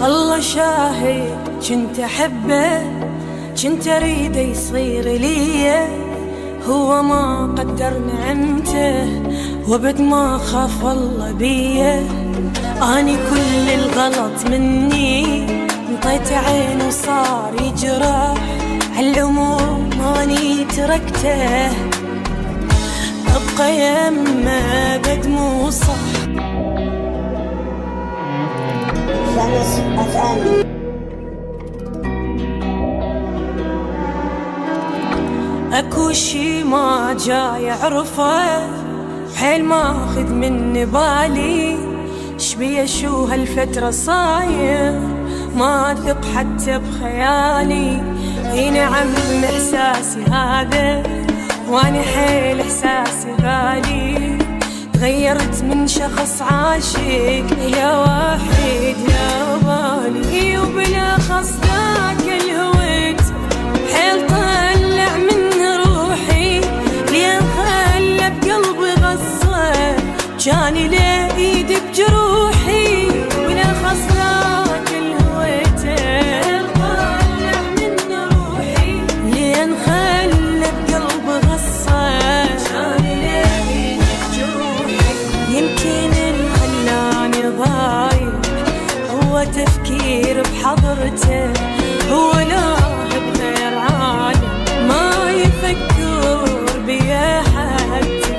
الله شاهد كنت أحبه، كنت أريد يصير لي، هو ما قدر نعمته وبد ما خاف الله بيه. أني كل الغلط مني، انطيت عين وصار يجرح، عالعموم أني تركته، أبقى يمه بد مو صح. اكو شي ما جاي اعرفه، حيل ماخذ من بالي، شبيه شو هالفترة صاير، ما اثق حتى بخيالي. اي نعم احساسي هذا، واني حيل احساسي غالي، تغيرت من شخص عاشق يا وحيد يا بالي، وبالاخص ذاك الهويت حيل طلع من روحي، لين خلى بقلبي غصه، جاني لايد بجروحي، وبالاخص ذاك الهويت حيل طلع من روحي، لين خلى بقلبي غصه، جاني لايد بجروحي. يمكن اللي خلاني ضايع هو تفكير بحضرته، هو لاهب غير عالم ما يفكر بيه حتى.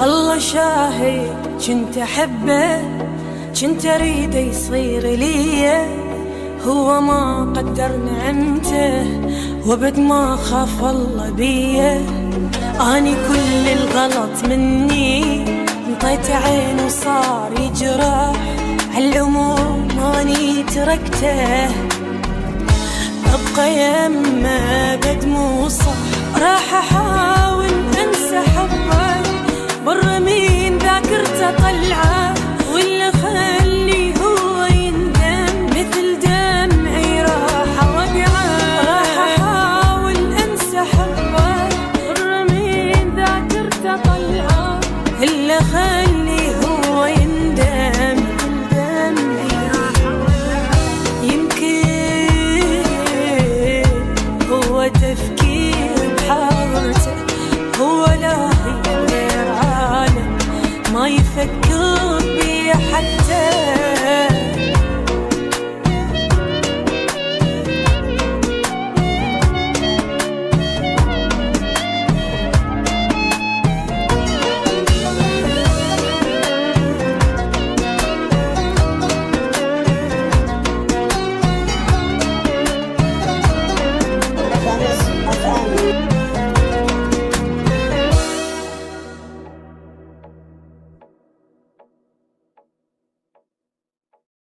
الله شاهد كنت أحبه، كنت أريد يصير لي، هو ما قدر نعمته وبد ما خاف الله بيه. أني كل الغلط مني، انطيت عين وصار يجرح، عالعموم أني تركته، أبقى يمه بد مو صح. راح أحاول أنسى حبه، بر من ذاكرته طلعه، واللي خلي هو يندم مثل دمعي راح وقعه. راح احاول انسى حبه، بر من ذاكرته طلعه، اللي خلي هو يندم مثل دمعي راح وقعه. يمكن هو تفكير بحضرته، هو لاهي غير عالم ما يفكر بي حتى.